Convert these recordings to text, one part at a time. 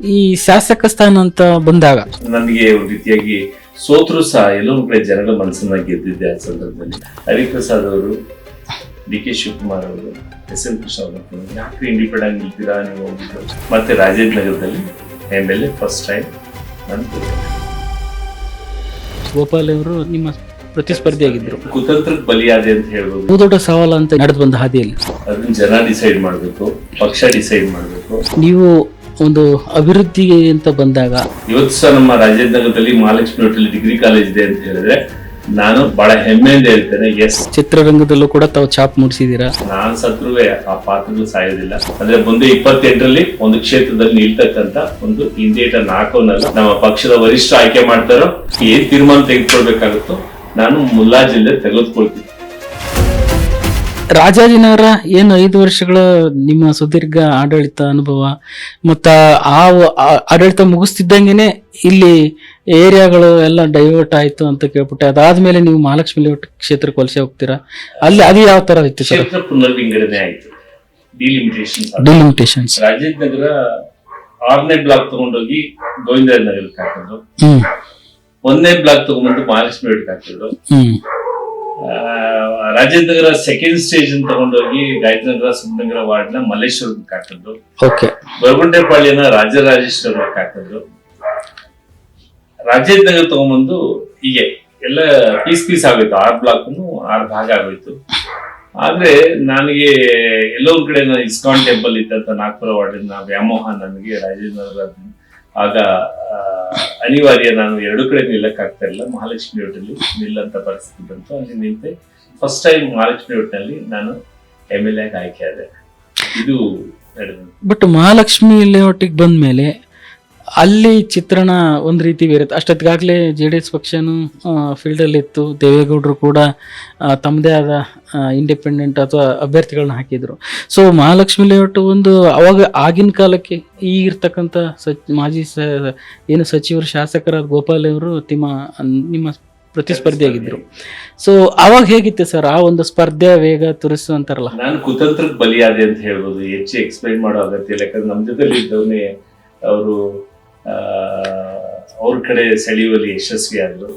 ಈ ಶಾಸಕ ಸ್ಥಾನ ಅಂತ ಬಂದಾಗ ನನಗೆ ಒಂದು ರೀತಿಯಾಗಿ ಸೋತ್ರು ಸಹ ಎಲ್ಲೋ ಕಡೆ ಜನಗಳ ಮನಸ್ಸನ್ನ ಗೆದ್ದಿದ್ದೆ ಆ ಸಂದರ್ಭದಲ್ಲಿ. ಹರಿಪ್ರಸಾದ್ ಅವರು, ಡಿ ಕೆ ಶಿವಕುಮಾರ್ ಅವರು, ಎಸ್ ಎಂ ಕೃಷ್ಣ ಅವರು ಯಾಕೆ ಇಂಡಿಪೆಂಡೆಂಟ್ ನಿಲ್ತೀರಾ ನೀವು ಹೋಗಿದ್ದು. ಮತ್ತೆ ರಾಜೇಂದ್ರ ನಗರದಲ್ಲಿ MLA ಫಸ್ಟ್ ಟೈಮ್ ನಾನು ಗೋಪಾಲ್ ಅವರು ನಿಮ್ಮ ಪ್ರತಿಸ್ಪರ್ಧಿಯಾಗಿದ್ರು. ಕುತಂತ್ರಕ್ಕೆ ಬಲಿಯಾದೆ ಅಂತ ಹೇಳ್ಬೋದು. ಬಹುದೊಡ್ಡ ಸವಾಲು ಅಂತ ನಡೆದು ಬಂದ ಹಾದಿಯಲ್ಲಿ ಅದನ್ನ ಜನ ಡಿಸೈಡ್ ಮಾಡಬೇಕು, ಪಕ್ಷ ಡಿಸೈಡ್ ಮಾಡಬೇಕು. ನೀವು ಒಂದು ಅಭಿವೃದ್ಧಿ ಅಂತ ಬಂದಾಗ ಇವತ್ತು ಸಹ ನಮ್ಮ ರಾಜೇಂದ್ರ ನಗರದಲ್ಲಿ ಮಹಾಲಕ್ಷ್ಮಿ ಹೋಟೆಲ್ ಡಿಗ್ರಿ ಕಾಲೇಜ್ ಇದೆ ಅಂತ ಹೇಳಿದ್ರೆ ನಾನು ಬಹಳ ಹೆಮ್ಮೆಯಿಂದ ಹೇಳ್ತೇನೆ. ಎಸ್, ಚಿತ್ರರಂಗದಲ್ಲೂ ಕೂಡ ತಾವು ಛಾಪ್ ಮೂಡಿಸಿದೀರಾ. ನಾನ್ ಸತ್ರುವೆ ಆ ಪಾತ್ರಗಳು ಸಾಯೋದಿಲ್ಲ. ಅಂದ್ರೆ ಮುಂದೆ 28ರಲ್ಲಿ ಒಂದು ಕ್ಷೇತ್ರದಲ್ಲಿ ನಿಲ್ತಕ್ಕಂತ ಒಂದು ಇಂಡಿಯೇಟರ್ ಹಾಕೋನಲ್ಲ, ನಮ್ಮ ಪಕ್ಷದ ವರಿಷ್ಠ ಆಯ್ಕೆ ಮಾಡ್ತಾರೋ ಏನ್ ತೀರ್ಮಾನ ತೆಗೆದುಕೊಳ್ಬೇಕಾಗುತ್ತೋ ನಾನು ಮುಲ್ಲಾಜಿಲ್ಲದೆ ತೆಗೆದುಕೊಳ್ತೀನಿ. ರಾಜಾಜಿನಗರ ಏನು 5 ವರ್ಷಗಳ ನಿಮ್ಮ ಸುದೀರ್ಘ ಆಡಳಿತ ಅನುಭವ ಮತ್ತ ಆ ಆಡಳಿತ ಮುಗಿಸ್ತಿದ್ದಂಗೆನೆ ಇಲ್ಲಿ ಏರಿಯಾಗಳು ಎಲ್ಲ ಡೈವರ್ಟ್ ಆಯ್ತು ಅಂತ ಕೇಳ್ಬಿಟ್ಟೆ. ಅದಾದ್ಮೇಲೆ ನೀವು ಮಹಾಲಕ್ಷ್ಮಿ ಲೇಔಟ್ ಕ್ಷೇತ್ರಕ್ಕೆ ವಲಸೆ ಹೋಗ್ತೀರಾ. ಅಲ್ಲಿ ಅದು ಯಾವ ತರ ಇತ್ತು ಸರ್? ಕ್ಷೇತ್ರ ಪುನರ್ವಿಂಗಡಣೆ ಆಯ್ತು, ಡಿಲಿಮಿಟೇಷನ್ಸ್. ರಾಜೇಂದ್ರ ನಗರ 6ನೇ ಬ್ಲಾಕ್ ತಗೊಂಡೋಗಿ ಗೋವಿಂದರಾಜ ನಗರಕ್ಕೆ ಹಾಕಿದ್ರು. 1ನೇ ಬ್ಲಾಕ್ ತಗೊಂಡ್ಬಂದು ಮಹಾಲಕ್ಷ್ಮಿ ಲೇಔಟ್ಗೆ ಹಾಕಿದ್ರು. ರಾಜೇಂದ್ರ ನಗರ ಸೆಕೆಂಡ್ ಸ್ಟೇಜ್ ತಗೊಂಡೋಗಿ ಗಾಯತ್ರಿ ನಗರ ಸುಬ್ನಗರ ವಾರ್ಡ್ ನ ಮಲ್ಲೇಶ್ವರಕ್ಕೆ ಹಾಕಿದ್ರು. ಗೊರಗುಂಟೆಪಾಳ್ಯನ ರಾಜರಾಜೇಶ್ವರಕ್ಕೆ ಹಾಕಿದ್ರು. ರಾಜೇಂದ್ರ ನಗರ ತಗೊಂಡ್ಬಂದು ಹೀಗೆ ಎಲ್ಲ ಪೀಸ್ ಆಗೋಯ್ತು. 6 ಬ್ಲಾಕ್ 6 ಭಾಗ ಆಗೋಯ್ತು. ಆದ್ರೆ ನನಗೆ ಎಲ್ಲೋ ಒಂದ್ ಕಡೆ ಇಸ್ಕಾನ್ ಟೆಂಪಲ್ ಇತ್ತಂತ ನಾಗ್ಪುರ ವಾರ್ಡಿನ ವ್ಯಾಮೋಹ ನನಗೆ ರಾಜೇಂದ್ರ ನಗರ ಆಗ ಅನಿವಾರ್ಯ. ನಾನು 2 ಕಡೆ ನಿಲ್ಲಕ್ ಆಗ್ತಾ ಇಲ್ಲ. ಮಹಾಲಕ್ಷ್ಮಿ ಲೇಔಟಲ್ಲಿ ನಿಲ್ಲಂತ ಪರಿಸ್ಥಿತಿ ಬಂತು. ಅಲ್ಲಿ ನಿಂತೆ ಫಸ್ಟ್ ಟೈಮ್ ಮಹಾಲಕ್ಷ್ಮಿ ಲೇಔಟ್ನಲ್ಲಿ ನಾನು MLA ಆಯ್ಕೆ ಆದೆ. ಇದು ಬಟ್ ಮಹಾಲಕ್ಷ್ಮಿ ಲೇಔಟಿಗೆ ಬಂದ್ಮೇಲೆ ಅಲ್ಲಿ ಚಿತ್ರಣ ಒಂದ್ ರೀತಿ ಬೇರೆ. ಅಷ್ಟೊತ್ತಿಗಾಗ್ಲೇ JDS ಪಕ್ಷನು ಫೀಲ್ಡ್ ಅಲ್ಲಿ ಇತ್ತು. ದೇವೇಗೌಡರು ಕೂಡ ತಮ್ಮದೇ ಆದ ಇಂಡಿಪೆಂಡೆಂಟ್ ಅಥವಾ ಅಭ್ಯರ್ಥಿಗಳನ್ನ ಹಾಕಿದ್ರು. ಸೊ ಮಹಾಲಕ್ಷ್ಮಿ ಲೇಔಟ್ ಒಂದು ಅವಾಗ ಆಗಿನ ಕಾಲಕ್ಕೆ ಈಗಿರ್ತಕ್ಕಂಥ ಮಾಜಿ ಏನು ಸಚಿವರು ಶಾಸಕರ ಗೋಪಾಲ್ ಅವರು ನಿಮ್ಮ ಪ್ರತಿಸ್ಪರ್ಧಿಯಾಗಿದ್ರು. ಸೊ ಅವಾಗ ಹೇಗಿತ್ತು ಸರ್ ಆ ಒಂದು ಸ್ಪರ್ಧೆ ವೇಗ ತುರಿಸುವಂತಾರಲ್ಲ? ನಾನು ಕುತಂತ್ರಕ್ಕೆ ಬಲಿಯಾದೆ ಅಂತ ಹೇಳ್ಬೋದು. ಹೆಚ್ಚು ಎಕ್ಸ್ಪ್ಲೈನ್ ಮಾಡೋ ಅಗತ್ಯ ಇಲ್ಲ. ಯಾಕಂದ್ರೆ ನಮ್ಮ ಜೊತೆಲಿ ಇದ್ದವನೇ ಅವರು ಅವ್ರ ಕಡೆ ಸೆಳೆಯುವಲ್ಲಿ ಯಶಸ್ವಿ ಆದ್ರು.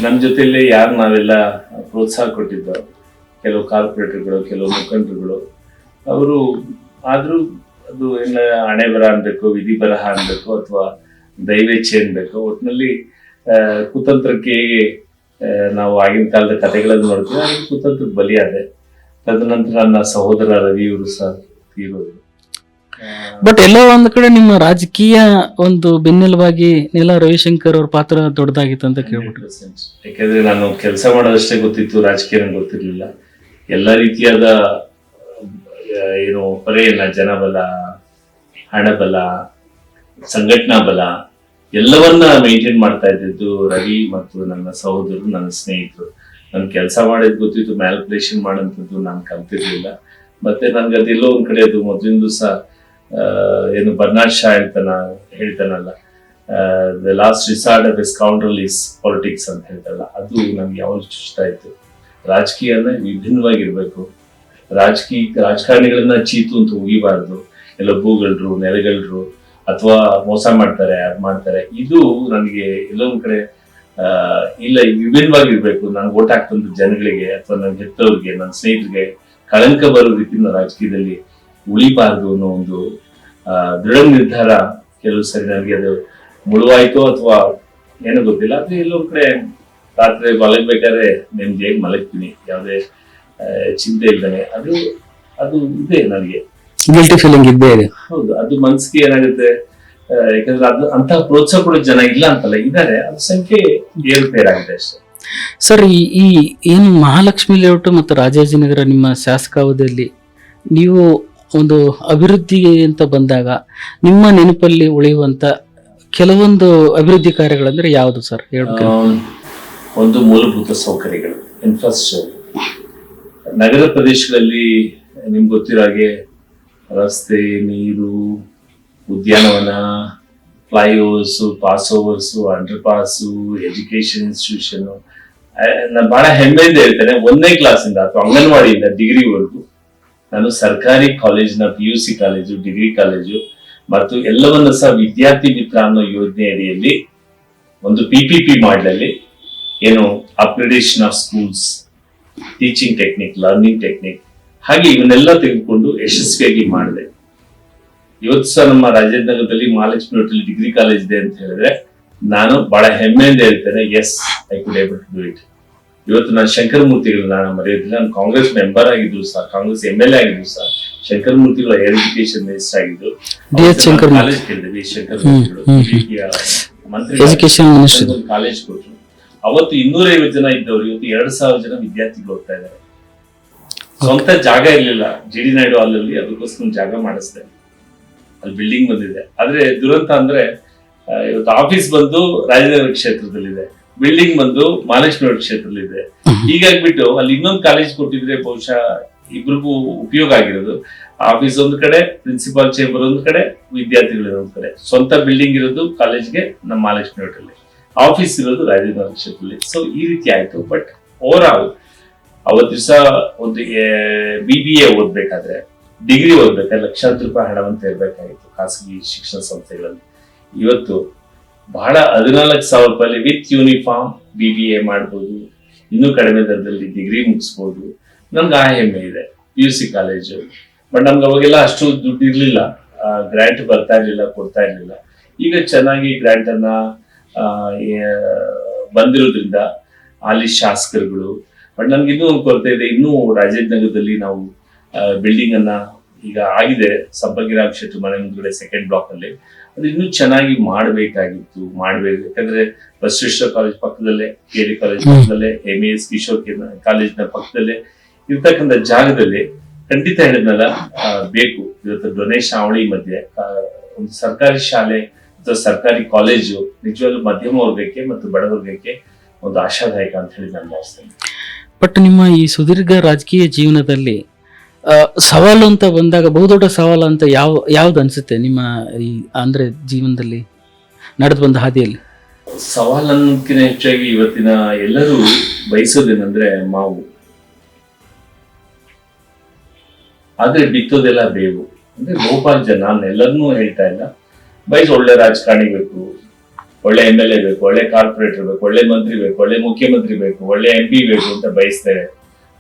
ನಮ್ಮ ಜೊತೆಲೇ ಯಾರು ನಾವೆಲ್ಲ ಪ್ರೋತ್ಸಾಹ ಕೊಟ್ಟಿದ್ದು ಕೆಲವು ಕಾರ್ಪೊರೇಟರ್ಗಳು, ಕೆಲವು ಮುಖಂಡರುಗಳು ಅವರು. ಆದ್ರೂ ಅದು ಎಲ್ಲ ಹಣೆ ಬರ ಅನ್ಬೇಕು, ವಿಧಿ ಬರಹ ಅನ್ಬೇಕು, ಅಥವಾ ದೈವೇಚ್ಛೆ ಅನ್ಬೇಕು. ಒಟ್ಟಿನಲ್ಲಿ ಕುತಂತ್ರಕ್ಕೆ ಹೇಗೆ ನಾವು ಆಗಿನ ಕಾಲದ ಕಥೆಗಳನ್ನು ನೋಡ್ತೀವಿ, ಹಾಗೆ ಕುತಂತ್ರಕ್ಕೆ ಬಲಿಯಾದೆ. ತದನಂತರ ನನ್ನ ಸಹೋದರ ರವಿ ಅವರು ಸಹ ತೀರೋದು. ಬಟ್ ಎಲ್ಲೋ ಒಂದ್ ಕಡೆ ನಿಮ್ಮ ರಾಜಕೀಯ ಒಂದು ಬೆನ್ನೆಲುಬಾಗಿ ನೆಲ ರವಿಶಂಕರ್ ಅವ್ರ ಪಾತ್ರ ದೊಡ್ಡದಾಗಿತ್ತು ಅಂತ ಕೇಳ್ಬಿಟ್ರು. ಯಾಕಂದ್ರೆ ನಾನು ಕೆಲಸ ಮಾಡೋದಷ್ಟೇ ಗೊತ್ತಿತ್ತು, ರಾಜಕೀಯ ಗೊತ್ತಿರ್ಲಿಲ್ಲ. ಎಲ್ಲ ರೀತಿಯಾದ ಏನು ಪರೆಯನ್ನ, ಜನಬಲ, ಹಣಬಲ, ಸಂಘಟನಾ ಬಲ ಎಲ್ಲವನ್ನ ಮೇಂಟೈನ್ ಮಾಡ್ತಾ ಇದ್ದಿದ್ದು ರವಿ ಮತ್ತು ನನ್ನ ಸಹೋದರರು, ನನ್ನ ಸ್ನೇಹಿತರು. ನನ್ ಕೆಲಸ ಮಾಡೋದ್ ಗೊತ್ತಿತ್ತು, ಮ್ಯಾಲ್ಕುಲೇಷನ್ ಮಾಡೋಂಥದ್ದು ನಾನು ಕಲ್ತಿರ್ಲಿಲ್ಲ. ಮತ್ತೆ ನನ್ಗೆ ಅದೆಲ್ಲೋ ಒಂದ್ ಕಡೆ ಅದು ಮೊದಲಿಂದ ಸಹ ಏನು ಬರ್ನಾಡ್ ಶಾ ಹೇಳ್ತಾನಲ್ಲ, the last resort of a scoundrel is politics ಅಂತ ಹೇಳ್ತಾರಲ್ಲ, ಅದು ನಮ್ಗೆ ಯಾವಾಗ ಇಷ್ಟ ಆಯ್ತು. ರಾಜಕೀಯನ ವಿಭಿನ್ನವಾಗಿರ್ಬೇಕು. ರಾಜಕಾರಣಿಗಳನ್ನ ಚೀತು ಅಂತ ಉಗಿಬಾರ್ದು. ಎಲ್ಲ ಭೂಗಳ್ರು, ನೆಲಗಳ್ರು, ಅಥವಾ ಮೋಸ ಮಾಡ್ತಾರೆ, ಅದ್ ಮಾಡ್ತಾರೆ. ಇದು ನನಗೆ ಎಲ್ಲೋ ಒಂದ್ ಕಡೆ ಇಲ್ಲ, ವಿಭಿನ್ನವಾಗಿರ್ಬೇಕು. ನಾನು ಓಟ್ ಹಾಕ್ತಂತ ಜನಗಳಿಗೆ ಅಥವಾ ನನ್ನ ಹೆತ್ತವ್ರಿಗೆ, ನನ್ನ ಸ್ನೇಹಿತರಿಗೆ ಕಳಂಕ ಬರೋ ರೀತಿ ರಾಜಕೀಯದಲ್ಲಿ ಉಳಿಬಾರ್ದು ಅನ್ನೋ ಒಂದು ದೃಢ ನಿರ್ಧಾರ ಕೆಲವು ಸರಿ ನನಗೆ ಅದು ಮುಳುವಾಯ್ತು ಅಥವಾ ಏನೋ ಗೊತ್ತಿಲ್ಲ. ಆದ್ರೆ ಎಲ್ಲೊಂದ್ ಕಡೆ ರಾತ್ರಿ ಮಲಗ್ಬೇಕಾದ್ರೆ ನೆಮ್ಮದಿಯಾಗಿ ಮಲಗ್ತೀನಿ, ಯಾವುದೇ ಚಿಂತೆ ಇಲ್ದಾನೆ. ಅದು ಇದೆ ನನಗೆ ಗಿಲ್ಟಿ ಫೀಲಿಂಗ್ ಇದ್ದೇ ಇದೆ. ಹೌದು, ಅದು ಮನ್ಸಿಗೆ ಏನಾಗುತ್ತೆ. ಯಾಕಂದ್ರೆ ಅದು ಅಂತಹ ಪ್ರೋತ್ಸಾಹ ಕೊಡೋ ಜನ ಇಲ್ಲ ಅಂತಲ್ಲ, ಇದ್ದಾರೆ. ಅದು ಸಂಖ್ಯೆ ಏರುಪೇರಾಗಿದೆ ಅಷ್ಟೇ. ಸರ್, ಈ ಏನು ಮಹಾಲಕ್ಷ್ಮಿ ಲೇಔಟ್ ಮತ್ತು ರಾಜಾಜಿನಗರ ನಿಮ್ಮ ಶಾಸಕಾವಧಿಯಲ್ಲಿ ನೀವು ಒಂದು ಅಭಿವೃದ್ಧಿ ಅಂತ ಬಂದಾಗ ನಿಮ್ಮ ನೆನಪಲ್ಲಿ ಉಳಿಯುವಂತ ಕೆಲವೊಂದು ಅಭಿವೃದ್ಧಿ ಕಾರ್ಯಗಳಂದ್ರೆ ಯಾವುದು ಸರ್? ಒಂದು, ಮೂಲಭೂತ ಸೌಕರ್ಯಗಳು, ಇನ್ಫ್ರಾಸ್ಟ್ರಕ್ಚರ್. ನಗರ ಪ್ರದೇಶಗಳಲ್ಲಿ ನಿಮ್ಗೆ ಗೊತ್ತಿರೋ ಹಾಗೆ ರಸ್ತೆ, ನೀರು, ಉದ್ಯಾನವನ, flyovers, pass overs, under pass, education institution. ನಾನು ಬಹಳ ಹೆಮ್ಮೆಯಿಂದ ಹೇಳ್ತೇನೆ, 1ನೇ ಕ್ಲಾಸಿಂದ ಅಥವಾ ಅಂಗನವಾಡಿಯಿಂದ ಡಿಗ್ರಿವರೆಗೂ ನಾನು ಸರ್ಕಾರಿ ಕಾಲೇಜಿನ PUC ಕಾಲೇಜು, ಡಿಗ್ರಿ ಕಾಲೇಜು ಮತ್ತು ಎಲ್ಲವನ್ನ ಸಹ ವಿದ್ಯಾರ್ಥಿ ಮಿತ್ರ ಅನ್ನೋ ಯೋಜನೆ ಅಡಿಯಲ್ಲಿ ಒಂದು PPP ಮಾಡಲಲ್ಲಿ ಏನು upgradation of schools, teaching technique, learning technique, ಹಾಗೆ ಇವನ್ನೆಲ್ಲ ತೆಗೆದುಕೊಂಡು ಯಶಸ್ವಿಯಾಗಿ ಮಾಡಿದೆ. ಇವತ್ತು ಸಹ ನಮ್ಮ ರಾಜೇಂದ್ರ ನಗರದಲ್ಲಿ ಮಹಾಲಕ್ಷ್ಮಿ ಹೋಟೆಲ್ ಡಿಗ್ರಿ ಕಾಲೇಜ್ ಇದೆ ಅಂತ ಹೇಳಿದ್ರೆ ನಾನು ಬಹಳ ಹೆಮ್ಮೆಯಿಂದ ಹೇಳ್ತೇನೆ, yes I could able to do it. ಇವತ್ತು ನಾನು ಶಂಕರಮೂರ್ತಿಗಳು ನಾನು ಮರೆಯೋದಿಲ್ಲ. ನಾನು ಕಾಂಗ್ರೆಸ್ ಮೆಂಬರ್ ಆಗಿದ್ರು ಸಹ, ಕಾಂಗ್ರೆಸ್ MLA ಆಗಿದ್ರು ಸಹ, ಶಂಕರಮೂರ್ತಿಗಳ ಎಜುಕೇಶನ್ ಮಿನಿಸ್ಟರ್ ಆಗಿದ್ರು. ಕಾಲೇಜ್ ಕೇಳಿದ್ವಿ, ಶಂಕರಮೂರ್ತಿಗಳು ಮಂತ್ರಿ ಎಜುಕೇಶನ್ ಮಿನಿಸ್ಟರ್ ಕಾಲೇಜ್ ಕೊಟ್ಟರು. ಅವತ್ತು 250 ಜನ ಇದ್ದವರು ಇವತ್ತು 2000 ಜನ ವಿದ್ಯಾರ್ಥಿಗಳು ಹೋಗ್ತಾ ಇದ್ದಾರೆ. ಸ್ವಂತ ಜಾಗ ಇರ್ಲಿಲ್ಲ GD ನಾಯ್ಡು ಹಾಲಲ್ಲಿ, ಅದಕ್ಕೋಸ್ಕರ ಜಾಗ ಮಾಡಿಸ್ದೆ, ಅಲ್ಲಿ ಬಿಲ್ಡಿಂಗ್ ಬಂದಿದೆ. ಆದ್ರೆ ದುರಂತ ಅಂದ್ರೆ ಇವತ್ತು ಆಫೀಸ್ ಬಂದು ರಾಜನಗರ ಕ್ಷೇತ್ರದಲ್ಲಿದೆ, ಬಿಲ್ಡಿಂಗ್ ಬಂದು ಮಹಾಲಕ್ಷ್ಮಿ ಕ್ಷೇತ್ರದಲ್ಲಿದೆ. ಹೀಗಾಗ್ಬಿಟ್ಟು ಅಲ್ಲಿ ಇನ್ನೊಂದು ಕಾಲೇಜ್ ಕೊಟ್ಟಿದ್ರೆ ಬಹುಶಃ ಇಬ್ರಿಗೂ ಉಪಯೋಗ ಆಗಿರೋದು. ಆಫೀಸ್ ಒಂದು ಕಡೆ, ಪ್ರಿನ್ಸಿಪಾಲ್ ಚೇಂಬರ್ ಒಂದು ಕಡೆ, ವಿದ್ಯಾರ್ಥಿಗಳು ಒಂದು ಕಡೆ. ಸ್ವಂತ ಬಿಲ್ಡಿಂಗ್ ಇರೋದು ಕಾಲೇಜ್ಗೆ ನಮ್ಮ ಮಹಾಲಕ್ಷ್ಮಿ ಹೋಟೆಲ್, ಆಫೀಸ್ ಇರೋದು ರಾಜೇಂದ್ರ ಕ್ಷೇತ್ರದಲ್ಲಿ. ಸೊ ಈ ರೀತಿ ಆಯ್ತು. ಬಟ್ ಓವರ್ ಆಲ್ ಅವತ್ತು ದಿವಸ ಒಂದು BBA ಓದ್ಬೇಕಾದ್ರೆ, ಡಿಗ್ರಿ ಓದ್ಬೇಕಾದ್ರೆ ಲಕ್ಷಾಂತರ ರೂಪಾಯಿ ಹಣವಂತ ಇರ್ಬೇಕಾಗಿತ್ತು ಖಾಸಗಿ ಶಿಕ್ಷಣ ಸಂಸ್ಥೆಗಳಲ್ಲಿ. ಇವತ್ತು ಬಹಳ 14,000 ರೂಪಾಯಿ ವಿತ್ ಯೂನಿಫಾರ್ಮ್ BBA ಮಾಡ್ಬೋದು, ಇನ್ನೂ ಕಡಿಮೆ ದರದಲ್ಲಿ ಡಿಗ್ರಿ ಮುಗಿಸ್ಬೋದು. ನಮ್ಗೆ ಆ ಹೆಮ್ಮೆ ಇದೆ. PUC ಕಾಲೇಜು, ಬಟ್ ನಮ್ಗೆ ಅವಾಗೆಲ್ಲ ಅಷ್ಟು ದುಡ್ಡು ಇರ್ಲಿಲ್ಲ, ಗ್ರಾಂಟ್ ಬರ್ತಾ ಇರ್ಲಿಲ್ಲ, ಕೊಡ್ತಾ ಇರ್ಲಿಲ್ಲ. ಈಗ ಚೆನ್ನಾಗಿ ಗ್ರಾಂಟ್ ಅನ್ನ ಬಂದಿರೋದ್ರಿಂದ ಅಲ್ಲಿ ಶಾಸಕರುಗಳು. ಬಟ್ ನಮ್ಗೆ ಇನ್ನೂ ಒಂದು ಕೊರತೆ ಇದೆ. ಇನ್ನೂ ರಾಜೇಂದ್ರ ನಗರದಲ್ಲಿ ನಾವು ಬಿಲ್ಡಿಂಗ್ ಅನ್ನ ಈಗ ಆಗಿದೆ, ಸಂಪಂಗಿರಾಮ್ ಶೆಟ್ಟಿ ಮನೆ ಮುಂದ್ಗಡೆ 2nd ಬ್ಲಾಕ್ ಅಲ್ಲಿ. ಅದು ಇನ್ನೂ ಚೆನ್ನಾಗಿ ಮಾಡಬೇಕಾಗಿತ್ತು, ಮಾಡ್ಬೇಕು. ಯಾಕಂದ್ರೆ ಬಸವೇಶ್ವರ ಕಾಲೇಜ್ ಪಕ್ಕದಲ್ಲೇ, KD ಕಾಲೇಜ್ ಪಕ್ಕದಲ್ಲೇ, MES ಕಿಶೋರ್ ಕಾಲೇಜಿನ ಪಕ್ಕದಲ್ಲೇ ಇರ್ತಕ್ಕಂಥ ಜಾಗದಲ್ಲಿ ಖಂಡಿತ ಹೇಳಿದ್ನಲ್ಲ ಬೇಕು. ಇವತ್ತು ಡೊನೇಷನ್ ಅವಳಿ ಮಧ್ಯೆ ಒಂದು ಸರ್ಕಾರಿ ಶಾಲೆ ಅಥವಾ ಸರ್ಕಾರಿ ಕಾಲೇಜು ನಿಜವಾಗ್ಲೂ ಮಧ್ಯಮ ವರ್ಗಕ್ಕೆ ಮತ್ತು ಬಡವರ್ಗಕ್ಕೆ ಒಂದು ಆಶಾದಾಯಕ ಅಂತ ಹೇಳಿ ನಾನು ಭಾವಿಸ್ತೇನೆ. ಬಟ್ ನಿಮ್ಮ ಈ ಸುದೀರ್ಘ ರಾಜಕೀಯ ಜೀವನದಲ್ಲಿ ಸವಾಲು ಅಂತ ಬಂದಾಗ ಬಹುದೊಡ್ಡ ಸವಾಲು ಅಂತ ಯಾವ್ದು ಅನ್ಸುತ್ತೆ ನಿಮ್ಮ ಈ ಅಂದ್ರೆ ಜೀವನದಲ್ಲಿ ನಡೆದು ಬಂದ ಹಾದಿಯಲ್ಲಿ? ಸವಾಲನ್ನಕ್ಕಿಂತ ಹೆಚ್ಚಾಗಿ ಇವತ್ತಿನ ಎಲ್ಲರೂ ಬಯಸೋದೇನಂದ್ರೆ ಮಾವು, ಆದ್ರೆ ಬಿತ್ತೋದೆಲ್ಲ ಬೇವು. ಅಂದ್ರೆ ಬಹುಪಾಲು ಜನ, ನಾನು ಎಲ್ಲರನ್ನೂ ಹೇಳ್ತಾ ಇಲ್ಲ, ಒಳ್ಳೆ ರಾಜಕಾರಣಿ ಬೇಕು, ಒಳ್ಳೆ MLA ಬೇಕು, ಒಳ್ಳೆ ಕಾರ್ಪೊರೇಟರ್ ಬೇಕು, ಒಳ್ಳೆ ಮಂತ್ರಿ ಬೇಕು, ಒಳ್ಳೆ ಮುಖ್ಯಮಂತ್ರಿ ಬೇಕು, ಒಳ್ಳೆ MP ಬೇಕು ಅಂತ ಬಯಸ್ತಾರೆ.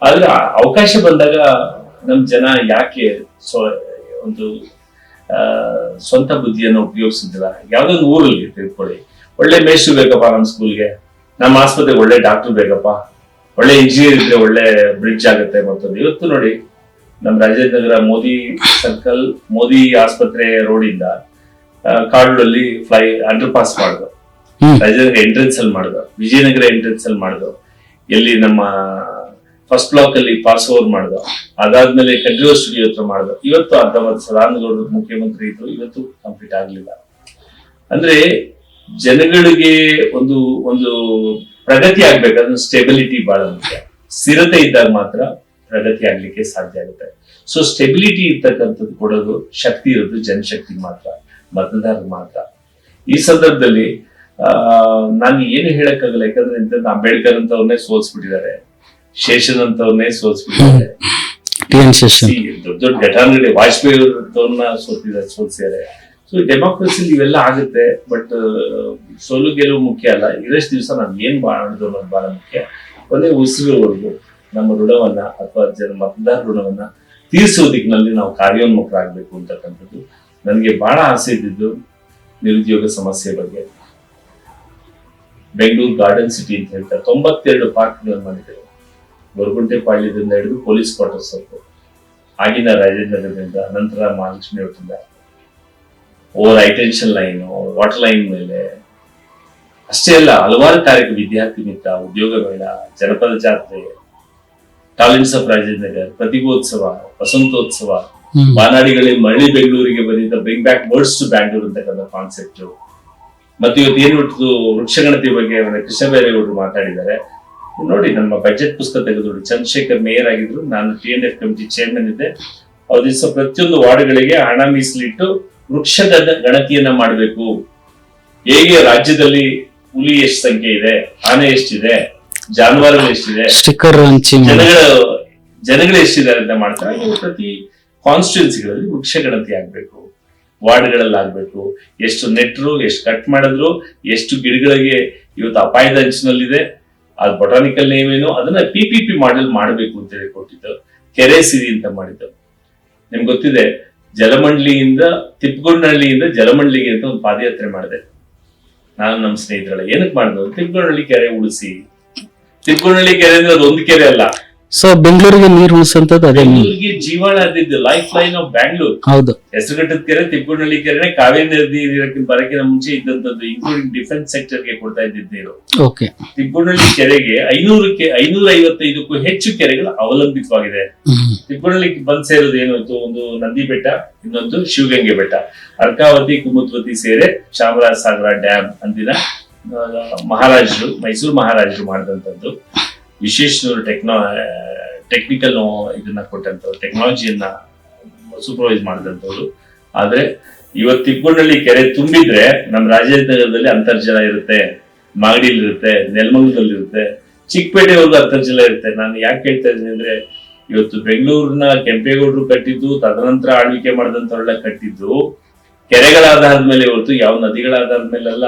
ಆದ್ರೆ ಅವಕಾಶ ಬಂದಾಗ ನಮ್ ಜನ ಯಾಕೆ ಒಂದು ಸ್ವಂತ ಬುದ್ಧಿಯನ್ನು ಉಪಯೋಗಿಸಿದಿಲ್ಲ? ಯಾವ್ದೊಂದು ಊರಲ್ಲಿ ತಿಳ್ಕೊಳ್ಳಿ, ಒಳ್ಳೆ ಮೇಷ್ಟ್ರು ಬೇಕಪ್ಪ ನಮ್ಮ ಸ್ಕೂಲ್ಗೆ, ನಮ್ಮ ಆಸ್ಪತ್ರೆಗೆ ಒಳ್ಳೆ ಡಾಕ್ಟರ್ ಬೇಕಪ್ಪ, ಒಳ್ಳೆ ಇಂಜಿನಿಯರ್ ಇದ್ರೆ ಒಳ್ಳೆ ಬ್ರಿಡ್ಜ್ ಆಗುತ್ತೆ. ಮತ್ತೊಂದು ಇವತ್ತು ನೋಡಿ, ನಮ್ಮ ರಾಜೇಂದ್ರ ನಗರ ಮೋದಿ ಸರ್ಕಲ್, ಮೋದಿ ಆಸ್ಪತ್ರೆ ರೋಡ್ ಇಂದ ಕಾಡಲ್ಲಿ ಅಂಡರ್ ಪಾಸ್ ಮಾಡಿದ್ರು, ರಾಜೇಂದ್ರ ಎಂಟ್ರೆನ್ಸ್ ಅಲ್ಲಿ ಮಾಡಿದ್ರು, ವಿಜಯನಗರ ಎಂಟ್ರೆನ್ಸ್ ಅಲ್ಲಿ ಮಾಡಿದ್ರು, ಎಲ್ಲಿ ನಮ್ಮ ಫಸ್ಟ್ ಬ್ಲಾಕ್ ಅಲ್ಲಿ ಪಾಸ್ ಓವರ್ ಮಾಡಿದ್ರು, ಅದಾದ್ಮೇಲೆ ಕಡ್ರಿಯೋ ಸ್ಟುಡಿಯೋ ಹತ್ರ ಮಾಡಿದ್ರು. ಇವತ್ತು ಅರ್ಧವರ್ಷ ಸದಾನಂದಗೌಡರು ಮುಖ್ಯಮಂತ್ರಿ ಇದ್ರು, ಇವತ್ತು ಕಂಪ್ಲೀಟ್ ಆಗ್ಲಿಲ್ಲ. ಅಂದ್ರೆ ಜನಗಳಿಗೆ ಒಂದು ಒಂದು ಪ್ರಗತಿ ಆಗ್ಬೇಕಾದ್ರೆ ಸ್ಟೆಬಿಲಿಟಿ ಬಹಳ ಮುಖ್ಯ. ಸ್ಥಿರತೆ ಇದ್ದಾಗ ಮಾತ್ರ ಪ್ರಗತಿ ಆಗ್ಲಿಕ್ಕೆ ಸಾಧ್ಯ ಆಗುತ್ತೆ. ಸೊ ಸ್ಟೆಬಿಲಿಟಿ ಇರ್ತಕ್ಕಂಥದ್ದು ಕೊಡೋದು, ಶಕ್ತಿ ಇರೋದು ಜನಶಕ್ತಿ ಮಾತ್ರ, ಮತದಾರ ಮಾತ್ರ. ಈ ಸಂದರ್ಭದಲ್ಲಿ ನಾನು ಏನು ಹೇಳಕ್ಕಾಗಲ್ಲ. ಯಾಕಂದ್ರೆ ಅಂಬೇಡ್ಕರ್ ಅಂತವ್ರನ್ನೇ ಸೋಲ್ಸ್ಬಿಟ್ಟಿದ್ದಾರೆ, ಶೇಷನ್ ಅಂತವ್ರನ್ನೇ ಸೋಲ್ಸ್ಬಿಟ್ಟಿದ್ದಾರೆ, ದೊಡ್ಡ ದೊಡ್ಡ ಘಟಾನುಘಟಿ ವಾಜಪೇಯಿ ಅವ್ರನ್ನ ಸೋಲ್ಸಿದ್ದಾರೆ. ಸೊ ಡೆಮೋಕ್ರಸಿ ಇವೆಲ್ಲ ಆಗುತ್ತೆ. ಬಟ್ ಸೋಲು ಗೆಲುವು ಮುಖ್ಯ ಅಲ್ಲ, ಇರಷ್ಟು ದಿವಸ ನಾವು ಏನ್ ಮಾಡೋದು ಅನ್ನೋದು ಬಹಳ ಮುಖ್ಯ. ಒಂದೇ ಉಸಿರುವರೆಗೂ ನಮ್ಮ ಋಣವನ್ನ ಅಥವಾ ಮತದಾರ ಋಣವನ್ನ ತೀರಿಸುವ ದಿಕ್ಕಿನಲ್ಲಿ ನಾವು ಕಾರ್ಯೋನ್ಮುಖರಾಗಬೇಕು ಅಂತಕ್ಕಂಥದ್ದು ನನಗೆ ಬಹಳ ಆಸೆ ಇದ್ದಿದ್ದು. ನಿರುದ್ಯೋಗ ಸಮಸ್ಯೆ ಬಗ್ಗೆ ಬೆಂಗಳೂರು ಗಾರ್ಡನ್ ಸಿಟಿ ಅಂತ ಹೇಳ್ತಾರೆ, 92 ಪಾರ್ಕ್ಗಳನ್ನು ಮಾಡಿದ್ದಾರೆ. ಗೊರಗುಂಟೆ ಪಾಳ್ಯದಿಂದ ಹಿಡಿದು ಪೊಲೀಸ್ ಕ್ವಾರ್ಟರ್ಸ್ ವರೆಗೂ, ಆಗಿನ ರಾಜೇಂದ್ರ ನಗರದಿಂದ, ನಂತರ Mahalakshmi hotel, over high tension line, water line ಮೇಲೆ ಅಷ್ಟೇ ಅಲ್ಲ, ಹಲವಾರು ಕಾರ್ಯಕ್ರಮ, ವಿದ್ಯಾರ್ಥಿ ಮಿತ್ರ, ಉದ್ಯೋಗ ಮೇಳ, ಜನಪದ ಜಾತ್ರೆ, ಟಾಲೆಂಟ್ಸ್ ಆಫ್ ರಾಜೇಂದ್ರ ನಗರ್, ಪ್ರತಿಭೋತ್ಸವ, ವಸಂತೋತ್ಸವ, ಬಾನಾಡಿಗಳೇ ಮರಳಿ ಬೆಂಗಳೂರಿಗೆ ಬಂದಿದ್ದ bring back birds to Bangalore ಅಂತಕ್ಕಂಥ ಕಾನ್ಸೆಪ್ಟ್. ಮತ್ತೆ ಇವತ್ತು ಏನ್ ಬಿಟ್ಟು ವೃಕ್ಷಗಣತಿ ಬಗ್ಗೆ ಕೃಷ್ಣ ಬೈರೇಗೌಡರು ಮಾತಾಡಿದ್ದಾರೆ ನೋಡಿ. ನಮ್ಮ ಬಜೆಟ್ ಪುಸ್ತಕ ತೆಗೆದು ನೋಡಿ, ಚಂದ್ರಶೇಖರ್ ಮೇಯರ್ ಆಗಿದ್ರು, ನಾನು TNF ಕಮಿಟಿ ಚೇರ್ಮನ್ ಇದ್ದೆ. ಅವ್ರ ದಿವಸ ಪ್ರತಿಯೊಂದು ವಾರ್ಡ್ಗಳಿಗೆ ಹಣ ಮೀಸಲಿಟ್ಟು ವೃಕ್ಷ ಗಣತಿಯನ್ನ ಮಾಡಬೇಕು. ಹೇಗೆ ರಾಜ್ಯದಲ್ಲಿ ಹುಲಿ ಎಷ್ಟು ಸಂಖ್ಯೆ ಇದೆ, ಆನೆ ಎಷ್ಟಿದೆ, ಜಾನುವಾರುಗಳು ಎಷ್ಟಿದೆ, ಜನಗಳು ಎಷ್ಟಿದ್ದಾರೆ ಅಂತ ಮಾಡ್ತಾರೆ. ಪ್ರತಿ ಕಾನ್ಸ್ಟಿಟ್ಯೂನ್ಸಿಗಳಲ್ಲಿ ವೃಕ್ಷ ಗಣತಿ ಆಗ್ಬೇಕು. ವಾರ್ಡ್ಗಳಲ್ಲಿ ಆಗ್ಬೇಕು, ಎಷ್ಟು ನೆಟ್ರು, ಎಷ್ಟು ಕಟ್ ಮಾಡಿದ್ರು, ಎಷ್ಟು ಗಿಡಗಳಿಗೆ ಇವತ್ತು ಅಪಾಯದ ಅಂಚಿನಲ್ಲಿದೆ, ಅದು ಬೊಟಾನಿಕಲ್ ನೇಮ್ ಏನು, ಅದನ್ನ PPP ಮಾಡೆಲ್ ಮಾಡಬೇಕು ಅಂತ ಹೇಳಿ ಕೊಟ್ಟಿದ್ದು. ಕೆರೆ ಸಿರಿ ಅಂತ ಮಾಡಿದ್ದು. ನಿಮ್ಗೆ ಗೊತ್ತಿದೆ, ಜಲಮಂಡಲಿಯಿಂದ ತಿಪ್ಪಗೊಂಡನಹಳ್ಳಿಯಿಂದ ಜಲಮಂಡಲಿಗೆ ಅಂತ ಒಂದು ಪಾದಯಾತ್ರೆ ಮಾಡಿದೆ ನಾನು ನಮ್ಮ ಸ್ನೇಹಿತರೆಲ್ಲ. ಏನಕ್ಕೆ ಮಾಡಿದ್ರು? ತಿಪ್ಪಗೊಂಡನಹಳ್ಳಿ ಕೆರೆ ಉಳಿಸಿ. ತಿಪ್ಪಗೊಂಡನಹಳ್ಳಿ ಕೆರೆ ಅಂದ್ರೆ ಅದೊಂದು ಕೆರೆ ಅಲ್ಲ, ಸೊ ಬೆಂಗಳೂರಿಗೆ ನೀರು ಉಳಿಸಂತದ್ದು ಅದೇ. ಬೆಂಗಳೂರಿಗೆ ಜೀವಾಳ ಅದಿದ್ದು, ಲೈಫ್ ಲೈನ್ ಆಫ್ ಬ್ಯಾಂಗ್ಳೂರ್. ಹೌದು, ಹೆಸರುಘಟ್ಟದ ಕೆರೆ ತಿಪ್ಪಗೊಂಡನಹಳ್ಳಿ ಕೆರೆನೆ ಕಾವೇರಿ ನದಿ ಬರಕಿನ ಮುಂಚೆ ಇದ್ದಂತದ್ದು, ಇನ್ಕ್ಲೂಡಿಂಗ್ ಡಿಫೆನ್ಸ್ ಸೆಕ್ಟರ್ಗೆ ಕೊಡ್ತಾ ಇದ್ದಿದ್ದು ನೀರು. ಓಕೆ. ತಿಪ್ಪಗೊಂಡನಹಳ್ಳಿ ಕೆರೆಗೆ 555ಕ್ಕೂ ಹೆಚ್ಚು ಕೆರೆಗಳು ಅವಲಂಬಿತವಾಗಿದೆ. ತಿಪ್ಪಗೊಂಡನಹಳ್ಳಿ ಬಂದ್ ಸೇರೋದು ಏನಾಯ್ತು? ಒಂದು ನಂದಿ ಬೆಟ್ಟ, ಇನ್ನೊಂದು ಶಿವಗಂಗೆ ಬೆಟ್ಟ, ಅರ್ಕಾವತಿ ಕುಮುದ್ವತಿ ಸೇರೆ ಚಾಮರಾಜ ಸಾಗರ ಡ್ಯಾಮ್ ಅಂದಿನ ಮಹಾರಾಜರು, ಮೈಸೂರು ಮಹಾರಾಜರು ಮಾಡಿದಂಥದ್ದು. ವಿಶೇಷ ಟೆಕ್ನಿಕಲ್ ಇದನ್ನ ಕೊಟ್ಟಂತವ್ರು, ಟೆಕ್ನಾಲಜಿಯನ್ನ ಸೂಪರ್ವೈಸ್ ಮಾಡಿದಂಥವ್ರು. ಆದ್ರೆ ಇವತ್ತು ತಿಪ್ಪಗೊಂಡನಹಳ್ಳಿ ಕೆರೆ ತುಂಬಿದ್ರೆ ನಮ್ಮ ರಾಜನಗರದಲ್ಲಿ ಅಂತರ್ಜಲ ಇರುತ್ತೆ, ಮಾಗಡಿಲಿ ಇರುತ್ತೆ, ನೆಲಮಂಗಲದಲ್ಲಿ ಇರುತ್ತೆ, ಚಿಕ್ಕಪೇಟೆವರೆಗೂ ಅಂತರ್ಜಲ ಇರುತ್ತೆ. ನಾನು ಯಾಕೆ ಹೇಳ್ತಾ ಇದ್ದೀನಿ ಅಂದ್ರೆ, ಇವತ್ತು ಬೆಂಗಳೂರಿನ ಕೆಂಪೇಗೌಡರು ಕಟ್ಟಿದ್ದು, ತದನಂತರ ಆಳ್ವಿಕೆ ಮಾಡಿದಂಥವ್ರೆಲ್ಲ ಕಟ್ಟಿದ್ದು ಕೆರೆಗಳಾಧಾರದ ಮೇಲೆ ಹೊರತು ಯಾವ ನದಿಗಳ ಆಧಾರದ ಮೇಲೆಲ್ಲ.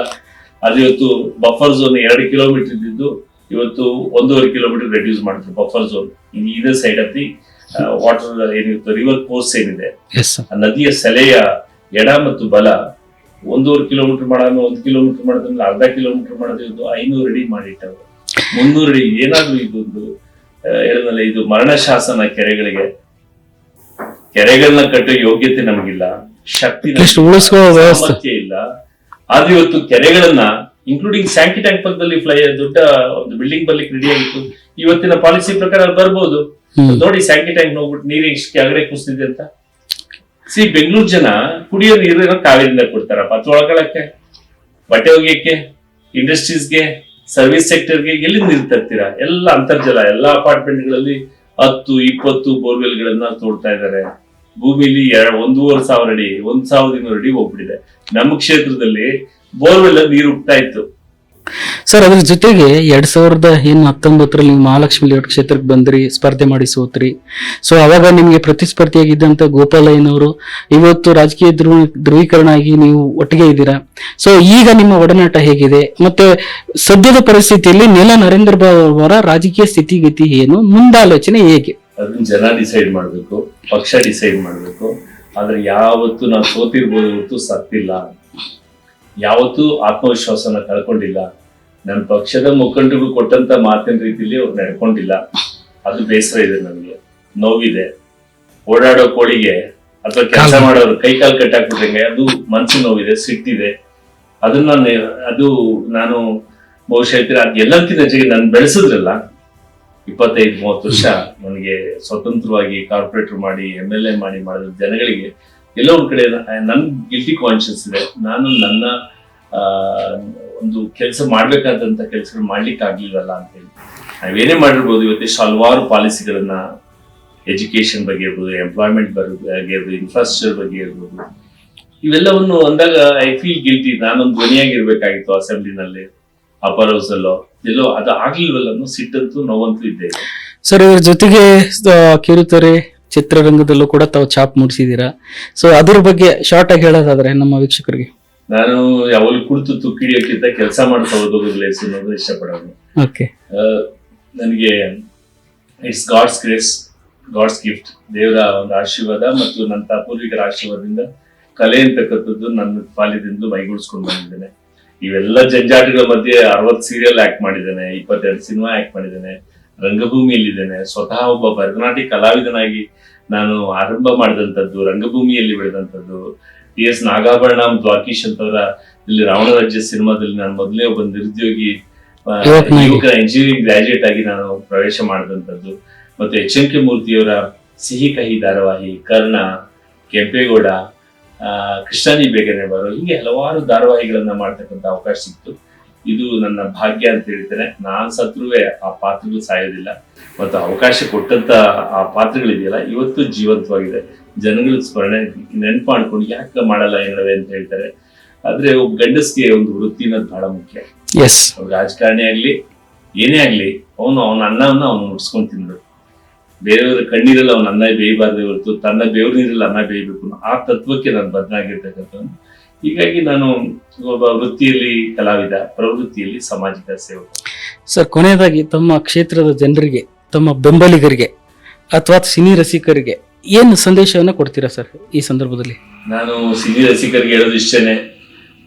ಅದು ಇವತ್ತು ಬಫರ್ ಝೋನ್ 2 ಕಿಲೋಮೀಟರ್ ಇದ್ದಿದ್ದು ಇವತ್ತು 1.5 ಕಿಲೋಮೀಟರ್ ರೆಡ್ಯೂಸ್ ಮಾಡಿದ್ರು ಬಫರ್ ಝೋನ್. ಇದೇ ಸೈಡ್ ಆಫ್ ದಿ ವಾಟರ್ ಏನಿತ್ತು, ರಿವರ್ ಕೋರ್ಸ್ ಏನಿದೆ, ಆ ನದಿಯ ಸೆಲೆಯ ಎಡ ಮತ್ತು ಬಲ 1.5 ಕಿಲೋಮೀಟರ್ ಮಾಡೋದು, 1 ಕಿಲೋಮೀಟರ್ ಮಾಡೋದ್ರಲ್ಲಿ ಅರ್ಧ ಕಿಲೋಮೀಟರ್ ಮಾಡೋದು, ಇದು 500 ಅಡಿ ಮಾಡಿಟ್ಟರು, 300 ಅಡಿ. ಏನಾದ್ರು ಇದೊಂದು ಹೇಳಿದ್ಮೇಲೆ ಇದು ಮರಣ ಶಾಸನ. ಕೆರೆಗಳನ್ನ ಕಟ್ಟೋ ಯೋಗ್ಯತೆ ನಮಗಿಲ್ಲ, ಶಕ್ತಿ ಸಾಮರ್ಥ್ಯ ಇಲ್ಲ. ಆದ್ರೆ ಇವತ್ತು ಕೆರೆಗಳನ್ನ ಇನ್ಕ್ಲೂಡಿಂಗ್ ಸ್ಯಾಂಕಿ ಟ್ಯಾಂಕ್ ಪಕ್ಕದಲ್ಲಿ ದೊಡ್ಡ ಒಂದು ಬಿಲ್ಡಿಂಗ್ ಬರ್ಲಿಕ್ಕೆ ರೆಡಿ ಆಗಿತ್ತು. ಇವತ್ತಿನ ಪಾಲಿಸಿ ಪ್ರಕಾರ ಬರ್ಬೋದು. ನೋಡಿ ಸ್ಯಾಂಕಿ ಟ್ಯಾಂಕ್ ನೋಡ್ಬಿಟ್ಟು ನೀರು ಎಷ್ಟು ಕೆಳಗಡೆ ಕುಸಿದಿದೆ ಅಂತ. ಬೆಂಗಳೂರು ಜನ ಕುಡಿಯೋ ನೀರನ್ನ ಕಾವೇರಿಯಿಂದ ಕೊಡ್ತಾರಪ್ಪ, ತೊಳ್ಕೊಳಕ್ಕೆ, ಬಟ್ಟೆ ಒಗೆಯಕ್ಕೆ, ಇಂಡಸ್ಟ್ರೀಸ್ಗೆ, ಸರ್ವಿಸ್ ಸೆಕ್ಟರ್ಗೆ ಎಲ್ಲಿಂದ ನೀರು ತರ್ತೀರಾ? ಎಲ್ಲ ಅಂತರ್ಜಲ. ಎಲ್ಲ ಅಪಾರ್ಟ್ಮೆಂಟ್ಗಳಲ್ಲಿ 10-20 ಬೋರ್ವೆಲ್ ಗಳನ್ನ ತೋಡ್ತಾ ಇದ್ದಾರೆ. ಭೂಮಿಲಿ 1,500 ಅಡಿ, 1,200 ಅಡಿ ಹೋಗ್ಬಿಟ್ಟಿದೆ. ನಮ್ಮ ಕ್ಷೇತ್ರದಲ್ಲಿ ಬೋರ್ವೆಲ್ ನೀರು ಹುಟ್ತಾ ಇತ್ತು. ಸರ್, ಅದ್ರ ಜೊತೆಗೆ 2019 ನೀವು ಮಹಾಲಕ್ಷ್ಮಿ ಲೇಔಟ್ ಕ್ಷೇತ್ರಕ್ಕೆ ಬಂದ್ರಿ, ಸ್ಪರ್ಧೆ ಮಾಡಿ ಸೋತ್ರಿ. ಸೊ ಅವಾಗ ನಿಮ್ಗೆ ಪ್ರತಿಸ್ಪರ್ಧಿಯಾಗಿದ್ದಂತ ಗೋಪಾಲಯ್ಯನವರು ಇವತ್ತು ರಾಜಕೀಯ ಧ್ರುವೀಕರಣ ಆಗಿ ನೀವು ಒಟ್ಟಿಗೆ ಇದ್ದೀರಾ. ಸೊ ಈಗ ನಿಮ್ಮ ಒಡನಾಟ ಹೇಗಿದೆ? ಮತ್ತೆ ಸದ್ಯದ ಪರಿಸ್ಥಿತಿಯಲ್ಲಿ ನರೇಂದ್ರ ಬಾಬು ಅವರ ರಾಜಕೀಯ ಸ್ಥಿತಿಗತಿ ಏನು, ಮುಂದಾಲೋಚನೆ ಹೇಗೆ? ಅದನ್ನ ಜನ ಡಿಸೈಡ್ ಮಾಡ್ಬೇಕು, ಪಕ್ಷ ಡಿಸೈಡ್ ಮಾಡ್ಬೇಕು. ಆದ್ರೆ ಯಾವತ್ತು ನಾವು ಸೋತಿರ್ಬೋದು ಹೊರತು ಸತ್ತಿಲ್ಲ, ಯಾವತ್ತೂ ಆತ್ಮವಿಶ್ವಾಸನ ಕಳ್ಕೊಂಡಿಲ್ಲ. ನನ್ನ ಪಕ್ಷದ ಮುಖಂಡರು ಕೊಟ್ಟಂತ ಮಾತಿನ ರೀತಿಯಲ್ಲಿ ಅವ್ರು ನಡ್ಕೊಂಡಿಲ್ಲ. ಅದು ಬೇಸರ ಇದೆ, ನನಗೆ ನೋವಿದೆ. ಓಡಾಡೋ ಕೋಳಿಗೆ ಅಥವಾ ಕೆಲಸ ಮಾಡೋರು ಕೈ ಕಾಲು ಕಟ್ಟಾಕ್ಬಿಟ್ರಂಗೆ ಅದು ಮನ್ಸು ನೋವಿದೆ, ಸಿಟ್ಟಿದೆ. ಅದನ್ನ ನಾನು ಬಹುಶಃ ಹೇಳ್ತೀರ, ಎಲ್ಲಕ್ಕಿಂತ ಜೊತೆಗೆ ನಾನು ಬೆಳೆಸಿದ್ರಲ್ಲ 25-30 ವರ್ಷ ನನಗೆ ಸ್ವತಂತ್ರವಾಗಿ ಕಾರ್ಪೊರೇಟರ್ ಮಾಡಿ MLA ಮಾಡಿ ಮಾಡಿದ ಜನಗಳಿಗೆ ಎಲ್ಲೋ ಒಂದ್ ಕಡೆ ನನ್ ಗಿಲ್ಟಿ ಕಾನ್ಶಿಯಸ್ ಇದೆ. ನಾನು ನನ್ನ ಒಂದು ಕೆಲಸ ಮಾಡ್ಬೇಕಾದಂತ ಕೆಲಸಗಳು ಮಾಡ್ಲಿಕ್ಕೆ ಆಗ್ಲಿಲ್ವಲ್ಲ ಅಂತ ಹೇಳಿ. ನಾವೇನೇ ಮಾಡಿರ್ಬೋದು, ಇವತ್ತಿಷ್ಟು ಹಲವಾರು ಪಾಲಿಸಿಗಳನ್ನ ಎಜುಕೇಶನ್ ಬಗ್ಗೆ ಇರ್ಬೋದು, ಎಂಪ್ಲಾಯ್ಮೆಂಟ್ ಬಗ್ಗೆ ಇರ್ಬೋದು, ಇನ್ಫ್ರಾಸ್ಟ್ರಕ್ಚರ್ ಬಗ್ಗೆ ಇರ್ಬೋದು, ಇವೆಲ್ಲವನ್ನು ಅಂದಾಗ ಐ ಫೀಲ್ ಗಿಲ್ಟಿ. ನಾನೊಂದು ಧ್ವನಿಯಾಗಿರ್ಬೇಕಾಗಿತ್ತು ಅಸೆಂಬ್ಲಿನಲ್ಲಿ, ಅಪರ್ ಹೌಸ್ ಅಲ್ಲೋ ಎಲ್ಲೋ, ಅದು ಆಗ್ಲಿಲ್ವಲ್ಲ ಅನ್ನೋ ಸಿಟ್ಟಂತೂ ನೋವಂತೂ ಇದ್ದೇ ಇದೆ. ಸರ್, ಇವ್ರ ಜೊತೆಗೆ ಕಿರುತೆರೆ ಚಿತ್ರರಂಗದಲ್ಲೂ ಕೂಡ ತಾವು ಛಾಪ್ ಮೂಡಿಸಿದೀರಾ. ಸೊ ಅದ್ರ ಬಗ್ಗೆ ಶಾರ್ಟ್ ಆಗಿ ಹೇಳೋದಾದ್ರೆ ನಮ್ಮ ವೀಕ್ಷಕರಿಗೆ. ನಾನು ಯಾವಾಗಲೂ ಕುಳಿತು ತುಕ್ಕಿಡಿಯೋಕ್ಕಿಂತ ಕೆಲಸ ಮಾಡ್ತಾ ಹೋಗೋದು ಇಷ್ಟಪಡೋದು. ಓಕೆ. ನನಗೆ it's God's grace, God's gift, ದೇವರ ಒಂದು ಆಶೀರ್ವಾದ ಮತ್ತು ನನ್ನ ಪೂರ್ವಿಕರ ಆಶೀರ್ವಾದದಿಂದ ಕಲೆ ಅಂತಕ್ಕಂಥದ್ದು ನನ್ನ ಪಾಲಿದಿಂದ ಮೈಗೂಡಿಸ್ಕೊಂಡು ಬಂದಿದ್ದೇನೆ. ಇವೆಲ್ಲ ಜಂಜಾಟಗಳ ಮಧ್ಯೆ 60 ಸೀರಿಯಲ್ ಆಕ್ಟ್ ಮಾಡಿದ್ದೇನೆ, 22 ಸಿನಿಮಾ ಆಕ್ಟ್ ಮಾಡಿದ್ದೇನೆ, ರಂಗಭೂಮಿಯಲ್ಲಿದ್ದೇನೆ. ಸ್ವತಃ ಒಬ್ಬ ಭರತನಾಟ್ಯ ಕಲಾವಿದನಾಗಿ ನಾನು ಆರಂಭ ಮಾಡಿದಂಥದ್ದು, ರಂಗಭೂಮಿಯಲ್ಲಿ ಬೆಳೆದಂಥದ್ದು. TS ನಾಗಾಭರಣ ದ್ವಾಕೀಶ್ ಅಂತವರ ಇಲ್ಲಿ ರಾವಣ ರಾಜ್ಯ ಸಿನಿಮಾದಲ್ಲಿ ನಾನು ಮೊದಲೇ ಒಬ್ಬ ನಿರುದ್ಯೋಗಿ ಯುವಕರ ಇಂಜಿನಿಯರಿಂಗ್ ಗ್ರಾಜುಯೇಟ್ ಆಗಿ ನಾನು ಪ್ರವೇಶ ಮಾಡಿದಂಥದ್ದು. ಮತ್ತು HMK ಮೂರ್ತಿಯವರ ಸಿಹಿ ಕಹಿ ಧಾರಾವಾಹಿ, ಕರ್ಣ, ಕೆಂಪೇಗೌಡ, ಕೃಷ್ಣಾನಿ ಬೇಗನೆ ಬರೋ, ಹೀಗೆ ಹಲವಾರು ಧಾರಾವಾಹಿಗಳನ್ನ ಮಾಡ್ತಕ್ಕಂಥ ಅವಕಾಶ ಸಿಕ್ತು. ಇದು ನನ್ನ ಭಾಗ್ಯ ಅಂತ ಹೇಳ್ತೇನೆ. ನಾನ್ ಸತ್ರುವೆ ಆ ಪಾತ್ರಗಳು ಸಾಯೋದಿಲ್ಲ, ಮತ್ತು ಅವಕಾಶ ಕೊಟ್ಟಂತ ಆ ಪಾತ್ರಗಳಿದೆಯಲ್ಲ ಇವತ್ತು ಜೀವಂತವಾಗಿದೆ. ಜನಗಳ ಸ್ಮರಣೆ ನೆನಪು ಮಾಡ್ಕೊಂಡು ಯಾಕೆ ಮಾಡಲ್ಲ ಏನವೆ ಅಂತ ಹೇಳ್ತಾರೆ. ಆದ್ರೆ ಒಬ್ಬ ಗಂಡಸ್ಗೆ ಒಂದು ವೃತ್ತಿ ಅನ್ನೋದು ಬಹಳ ಮುಖ್ಯ. ರಾಜಕಾರಣಿ ಆಗ್ಲಿ ಏನೇ ಆಗ್ಲಿ, ಅವನ ಅನ್ನವನ್ನ ಅವನು ಮುಟ್ಸ್ಕೊಂಡ್ ತಿನ್ಬೇಕು. ಬೇರೆಯವರ ಕಣ್ಣೀರಲ್ಲಿ ಅವನ ಅನ್ನ ಬೇಯಬಾರ್ದೇ ಹೊರತು ತನ್ನ ಬೆವರು ನೀರಲ್ಲಿ ಅನ್ನ ಬೇಯಬೇಕು ಅನ್ನೋ ಆ ತತ್ವಕ್ಕೆ ನಾನು ಬದಲಾಗಿರ್ತಕ್ಕಂಥ. ಹೀಗಾಗಿ ನಾನು ಒಬ್ಬ ವೃತ್ತಿಯಲ್ಲಿ ಕಲಾವಿದ, ಪ್ರವೃತ್ತಿಯಲ್ಲಿ ಸಾಮಾಜಿಕ ಸೇವಕ. ಸರ್, ಕೊನೆಯದಾಗಿ ತಮ್ಮ ಕ್ಷೇತ್ರದ ಜನರಿಗೆ, ತಮ್ಮ ಬೆಂಬಲಿಗರಿಗೆ ಅಥವಾ ಸಿನಿ ರಸಿಕರಿಗೆ ಏನು ಸಂದೇಶವನ್ನು ಕೊಡ್ತೀರಾ ಸರ್ ಈ ಸಂದರ್ಭದಲ್ಲಿ? ನಾನು ಸಿನಿ ರಸಿಕರಿಗೆ ಹೇಳೋದು ಇಷ್ಟೇನೆ,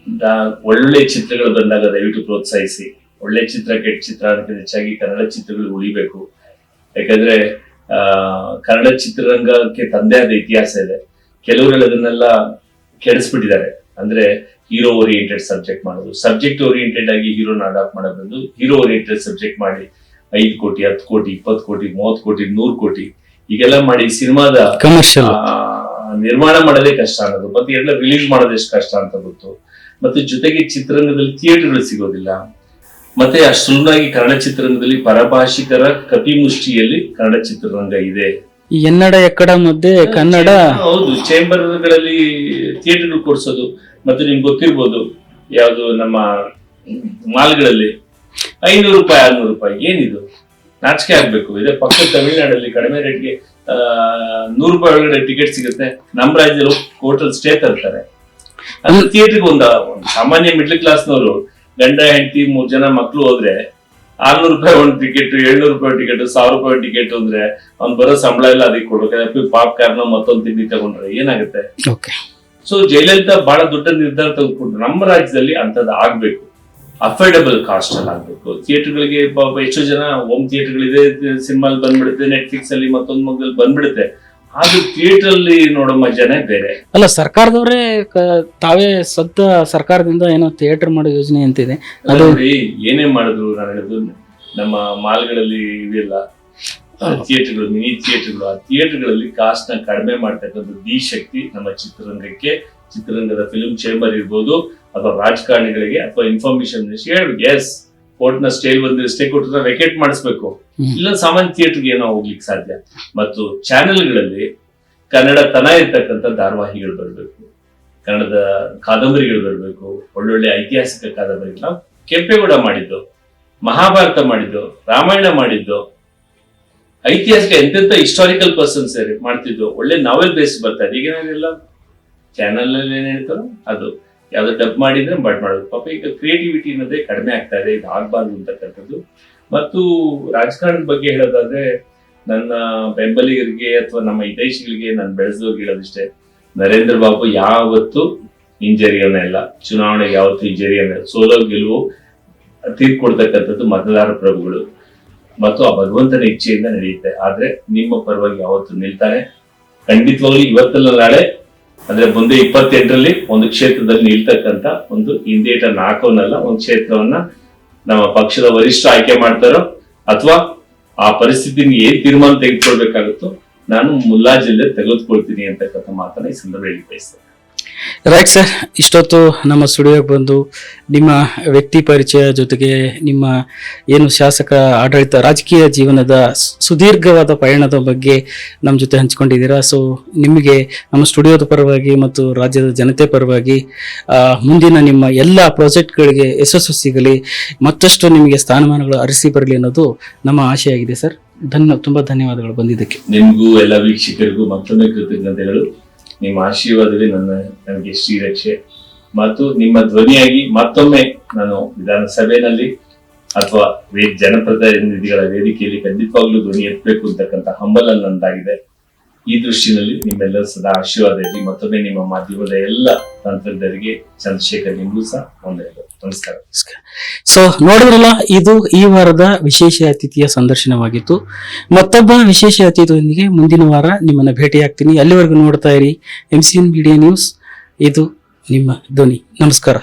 ಒಳ್ಳೆ ಚಿತ್ರಗಳು ಬಂದಾಗ ದಯವಿಟ್ಟು ಪ್ರೋತ್ಸಾಹಿಸಿ. ಒಳ್ಳೆ ಚಿತ್ರ, ಕೆಟ್ಟ ಚಿತ್ರ ಅದಕ್ಕೆ ಹೆಚ್ಚಾಗಿ ಕನ್ನಡ ಚಿತ್ರಗಳು ಉಳಿಬೇಕು. ಯಾಕಂದ್ರೆ ಕನ್ನಡ ಚಿತ್ರರಂಗಕ್ಕೆ ತಂದೆ ಆದ ಇತಿಹಾಸ ಇದೆ. ಕೆಲವರಲ್ಲಿ ಅದನ್ನೆಲ್ಲ ಕೆಡಿಸ್ಬಿಟ್ಟಿದ್ದಾರೆ. ಅಂದ್ರೆ ಹೀರೋ ಓರಿಯೆಂಟೆಡ್ ಸಬ್ಜೆಕ್ಟ್ ಮಾಡೋದು, ಸಬ್ಜೆಕ್ಟ್ ಓರಿಯೆಂಟೆಡ್ ಆಗಿ ಹೀರೋನ ಅಡಾಪ್ಟ್ ಮಾಡೋದು, ಹೀರೋ ಓರಿಯೆಂಟೆಡ್ ಸಬ್ಜೆಕ್ಟ್ ಮಾಡಿ 5 ಕೋಟಿ 10 ಕೋಟಿ 20 ಕೋಟಿ 30 ಕೋಟಿ 100 ಕೋಟಿ ಈಗೆಲ್ಲ ಮಾಡಿ ಸಿನಿಮಾದ ಕಮರ್ಷಿಯಲ್ ನಿರ್ಮಾಣ ಮಾಡೋದೇ ಕಷ್ಟ ಅನ್ನೋದು, ಮತ್ತೆ ಎಲ್ಲ ರಿಲೀಸ್ ಮಾಡೋದು ಎಷ್ಟು ಕಷ್ಟ ಅಂತ ಗೊತ್ತು. ಮತ್ತೆ ಜೊತೆಗೆ ಚಿತ್ರರಂಗದಲ್ಲಿ ಥಿಯೇಟರ್ಗಳು ಸಿಗೋದಿಲ್ಲ. ಮತ್ತೆ ಅಷ್ಟು ಸುಲಭವಾಗಿ ಕನ್ನಡ ಚಿತ್ರರಂಗದಲ್ಲಿ ಪರಭಾಷಿಕರ ಕಪಿಮುಷ್ಟಿಯಲ್ಲಿ ಕನ್ನಡ ಚಿತ್ರರಂಗ ಇದೆ. ಈ ಎನ್ನಡ ಎಕ್ಕಡ ಮಧ್ಯೆ ಕನ್ನಡ, ಹೌದು, ಚೇಂಬರ್ಗಳಲ್ಲಿ ಥಿಯೇಟರ್ಗಳು ಕೊಡ್ಸೋದು. ಮತ್ತೆ ನಿಮ್ಗೆ ಗೊತ್ತಿರ್ಬೋದು, ಯಾವ್ದು ನಮ್ಮ ಮಾಲ್ಗಳಲ್ಲಿ 500 ರೂಪಾಯಿ 600 ರೂಪಾಯಿ, ಏನಿದು? ನಾಚಿಕೆ ಆಗ್ಬೇಕು. ಇದೇ ಪಕ್ಕದ ತಮಿಳ್ನಾಡಲ್ಲಿ ಕಡಿಮೆ ರೇಟ್ಗೆ 100 ರೂಪಾಯಿ ಒಳಗಡೆ ಟಿಕೆಟ್ ಸಿಗುತ್ತೆ. ನಮ್ಮ ರಾಜ್ಯದಲ್ಲಿ ಹೋಟೆಲ್ ಸ್ಟೇ ತರ್ತಾರೆ. ಅದು ಥಿಯೇಟರ್ಗೆ ಒಂದು ಸಾಮಾನ್ಯ ಮಿಡ್ಲ್ ಕ್ಲಾಸ್ನವರು ಗಂಡ ಹೆಂಡತಿ 3 ಜನ ಮಕ್ಳು ಹೋದ್ರೆ 600 ರೂಪಾಯಿ ಒಂದು ಟಿಕೆಟ್, 700 ರೂಪಾಯಿ ಟಿಕೆಟ್, 1000 ರೂಪಾಯಿ ಟಿಕೆಟ್ ಅಂದ್ರೆ ಅವ್ನು ಬರೋ ಸಂಬಳ ಎಲ್ಲ ಅದಕ್ಕೆ ಕೊಡ್ಬೇಕು. ಪಾಪ್ಕಾರ್ನ್ ಮತ್ತೊಂದು ತಿಂಡಿ ತಗೊಂಡ್ರೆ ಏನಾಗುತ್ತೆ? ಸೊ ಜಯಲಲಿತಾ ಬಹಳ ದೊಡ್ಡ ನಿರ್ಧಾರ ತೆಗೆದುಕೊಂಡ್ರು. ನಮ್ಮ ರಾಜ್ಯದಲ್ಲಿ ಅಂತದ್ದು ಆಗ್ಬೇಕು, ಅಫೋರ್ಡಬಲ್ ಕಾಸ್ಟ್ ಅಲ್ಲಿ ಆಗ್ಬೇಕು. ಥಿಯೇಟರ್ಗಳಿಗೆ ಎಷ್ಟೋ ಜನ ಹೋಮ್ ಥಿಯೇಟರ್ಗಳಿದೆ, ಸಿನಿಮಾಲ್ ಬಂದ್ಬಿಡುತ್ತೆ, ನೆಟ್ಫ್ಲಿಕ್ಸ್ ಅಲ್ಲಿ ಮತ್ತೊಂದು ಮಗದಲ್ಲಿ ಬಂದ್ಬಿಡುತ್ತೆ. ಆದ್ರೆ ಥಿಯೇಟರ್ ಅಲ್ಲಿ ನೋಡೋ ಮಜಾನೇ ಬೇರೆ. ಅಲ್ಲ, ಸರ್ಕಾರದವರೇ ತಾವೇ ಸದ್ದ ಸರ್ಕಾರದಿಂದ ಏನೋ ಥಿಯೇಟರ್ ಮಾಡೋ ಯೋಜನೆ ಅಂತಿದೆ. ಅದು ನೋಡಿ, ಏನೇ ಮಾಡಿದ್ರು ನಾನು ಹೇಳಿದ್ರು, ನಮ್ಮ ಮಾಲ್ಗಳಲ್ಲಿ ಇದೆಲ್ಲ ಥಿಯೇಟರ್ಗಳು, ಮಿನಿ ಥಿಯೇಟರ್ಗಳು, ಆ ಥಿಯೇಟರ್ಗಳಲ್ಲಿ ಕಾಸ್ಟ್ ನ ಕಡಿಮೆ ಮಾಡ್ತಕ್ಕಂಥದ್ದು ಈ ಶಕ್ತಿ ನಮ್ಮ ಚಿತ್ರರಂಗಕ್ಕೆ, ಚಿತ್ರರಂಗದ ಫಿಲ್ಮ್ ಚೇಂಬರ್ ಇರ್ಬೋದು ಅಥವಾ ರಾಜಕಾರಣಿಗಳಿಗೆ ಅಥವಾ ಇನ್ಫಾರ್ಮೇಶನ್ ಹೇಳ್ಬೇಕು. ಎಸ್, ಕೋರ್ಟ್ ನ ಸ್ಟೇ ಬಂದ್ರೆ ಸ್ಟೇ ಕೊಟ್ಟರೆ ವೆಕೇಟ್ ಮಾಡಿಸ್ಬೇಕು, ಇಲ್ಲ ಸಾಮಾನ್ಯ ಥಿಯೇಟರ್ಗೆ ಏನೋ ಹೋಗ್ಲಿಕ್ಕೆ ಸಾಧ್ಯ. ಮತ್ತು ಚಾನೆಲ್ಗಳಲ್ಲಿ ಕನ್ನಡ ತನ ಇರ್ತಕ್ಕಂಥ ಧಾರಾವಾಹಿಗಳು ಬರಬೇಕು, ಕನ್ನಡದ ಕಾದಂಬರಿಗಳು ಬರಬೇಕು, ಒಳ್ಳೊಳ್ಳೆ ಐತಿಹಾಸಿಕ ಕಾದಂಬರಿಗಳು. ನಾವು ಕೆಂಪೇಗೌಡ ಮಾಡಿದ್ದು, ಮಹಾಭಾರತ ಮಾಡಿದ್ದು, ರಾಮಾಯಣ ಮಾಡಿದ್ದು, ಐತಿಹಾಸಿಕ ಎಂತೆಂತ ಹಿಸ್ಟಾರಿಕಲ್ ಪರ್ಸನ್ಸ್ ಮಾಡ್ತಿದ್ದು, ಒಳ್ಳೆ ನಾವೆಲ್ ಬೇಸ್ ಬರ್ತಾ ಇದೆ. ಈಗ ನಾವೆಲ್ಲ ಚಾನಲ್ ಅಲ್ಲಿ ಏನ್ ಹೇಳ್ತಾರೋ ಅದು ಯಾವ್ದು ಡಬ್ ಮಾಡಿದ್ರೆ ಬಟ್ ಮಾಡೋದು. ಪಾಪ ಈಗ ಕ್ರಿಯೇಟಿವಿಟಿ ಅನ್ನೋದೇ ಕಡಿಮೆ ಆಗ್ತಾ ಇದೆ, ಇದು ಆಗ್ಬಾರ್ದು ಅಂತಕ್ಕಂಥದ್ದು. ಮತ್ತು ರಾಜಕಾರಣದ ಬಗ್ಗೆ ಹೇಳೋದಾದ್ರೆ, ನನ್ನ ಬೆಂಬಲಿಗರಿಗೆ ಅಥವಾ ನಮ್ಮ ಹಿತೈಷಿಗಳಿಗೆ ನಾನು ಬೆಳೆಸೋರ್ಗೆ ಹೇಳೋದಿಷ್ಟೇ, ನರೇಂದ್ರ ಬಾಬು ಯಾವತ್ತು ಹಿಂಜರಿಯೋನೇ ಇಲ್ಲ, ಚುನಾವಣೆಗೆ ಯಾವತ್ತು ಹಿಂಜರಿಯೋನೇ ಇಲ್ಲ. ಸೋಲೋ ಗೆಲುವು ತೀರ್ಕೊಡ್ತಕ್ಕಂಥದ್ದು ಮತದಾರ ಪ್ರಭುಗಳು ಮತ್ತು ಆ ಭಗವಂತನ ಇಚ್ಛೆಯಿಂದ ನಡೆಯುತ್ತೆ. ಆದ್ರೆ ನಿಮ್ಮ ಪರವಾಗಿ ಯಾವತ್ತು ನಿಲ್ತಾನೆ. ಖಂಡಿತವಾಗ್ಲೂ ಇವತ್ತಲ್ಲ ನಾಳೆ ಅಂದ್ರೆ ಮುಂದೆ 28ರಲ್ಲಿ ಒಂದು ಕ್ಷೇತ್ರದಲ್ಲಿ ನಿಲ್ತಕ್ಕಂತ ಒಂದು ಹಿಂದೇಟ ನಾಲ್ಕವನ್ನಲ್ಲ, ಒಂದು ಕ್ಷೇತ್ರವನ್ನ ನಮ್ಮ ಪಕ್ಷದ ವರಿಷ್ಠ ಆಯ್ಕೆ ಮಾಡ್ತಾರೋ ಅಥವಾ ಆ ಪರಿಸ್ಥಿತಿನ ಏನ್ ತೀರ್ಮಾನ ತೆಗೆದುಕೊಳ್ಬೇಕಾಗುತ್ತೋ ನಾನು ಮುಲ್ಲಾಜಿಲ್ಲದೆ ತೆಗೆದುಕೊಳ್ತೀನಿ ಅಂತಕ್ಕಂಥ ಮಾತನ್ನ ಈ ಸಂದರ್ಭ ಹೇಳಿ ಬಯಸ್ತೇನೆ. ರೈಟ್ ಸರ್, ಇಷ್ಟೊತ್ತು ನಮ್ಮ ಸ್ಟುಡಿಯೋಗೆ ಬಂದು ನಿಮ್ಮ ವ್ಯಕ್ತಿ ಪರಿಚಯ ಜೊತೆಗೆ ನಿಮ್ಮ ಏನು ಶಾಸಕ ಆಡಳಿತ ರಾಜಕೀಯ ಜೀವನದ ಸುದೀರ್ಘವಾದ ಪಯಣದ ಬಗ್ಗೆ ನಮ್ಮ ಜೊತೆ ಹಂಚ್ಕೊಂಡಿದ್ದೀರಾ. ಸೊ ನಿಮಗೆ ನಮ್ಮ ಸ್ಟುಡಿಯೋದ ಪರವಾಗಿ ಮತ್ತು ರಾಜ್ಯದ ಜನತೆ ಪರವಾಗಿ ಮುಂದಿನ ನಿಮ್ಮ ಎಲ್ಲ ಪ್ರಾಜೆಕ್ಟ್ಗಳಿಗೆ ಯಶಸ್ಸು ಸಿಗಲಿ, ಮತ್ತಷ್ಟು ನಿಮಗೆ ಸ್ಥಾನಮಾನಗಳು ಅರಸಿ ಬರಲಿ ಅನ್ನೋದು ನಮ್ಮ ಆಶೆ ಆಗಿದೆ ಸರ್. ತುಂಬಾ ಧನ್ಯವಾದಗಳು ಬಂದಿದ್ದಕ್ಕೆ. ನಿಮಗೂ ಎಲ್ಲ ವೀಕ್ಷಕರಿಗೂ ಮತ್ತೊಮ್ಮೆ ಕೃತಜ್ಞತೆಗಳು. ನಿಮ್ಮ ಆಶೀರ್ವಾದವೇ ನನಗೆ ಶ್ರೀರಕ್ಷೆ. ಮತ್ತು ನಿಮ್ಮ ಧ್ವನಿಯಾಗಿ ಮತ್ತೊಮ್ಮೆ ನಾನು ವಿಧಾನಸಭೆಯಲ್ಲಿ ಅಥವಾ ಜನಪ್ರತಿನಿಧಿಗಳ ವೇದಿಕೆಯಲ್ಲಿ ಖಂಡಿತವಾಗ್ಲೂ ಧ್ವನಿ ಎತ್ತಬೇಕು ಅಂತಕ್ಕಂಥ ಹಂಬಲ ನಂದಾಗಿದೆ. ಈ ದೃಷ್ಟಿನಲ್ಲಿ ನಿಮ್ಮೆಲ್ಲರ ಸದಾ ಆಶೀರ್ವಾದ ಇರಲಿ. ಮತ್ತೊಮ್ಮೆ ನಿಮ್ಮ ಮಾಧ್ಯಮದ ಎಲ್ಲ ತಂತ್ರಜ್ಞರಿಗೆ ಚಂದ್ರಶೇಖರ್ ನಿಮಗೂ ಸಹ ನಮಸ್ಕಾರ. ಸೊ ನೋಡಿದ್ರಲ್ಲ, ಇದು ಈ ವಾರದ ವಿಶೇಷ ಅತಿಥಿಯ ಸಂದರ್ಶನವಾಗಿತ್ತು. ಮತ್ತೊಬ್ಬ ವಿಶೇಷ ಅತಿಥಿಯೊಂದಿಗೆ ಮುಂದಿನ ವಾರ ನಿಮ್ಮನ್ನ ಭೇಟಿಯಾಗ್ತೀನಿ. ಅಲ್ಲಿವರೆಗೂ ನೋಡ್ತಾ ಇರಿ MCN ಮೀಡಿಯಾ ನ್ಯೂಸ್. ಇದು ನಿಮ್ಮ ಧ್ವನಿ. ನಮಸ್ಕಾರ.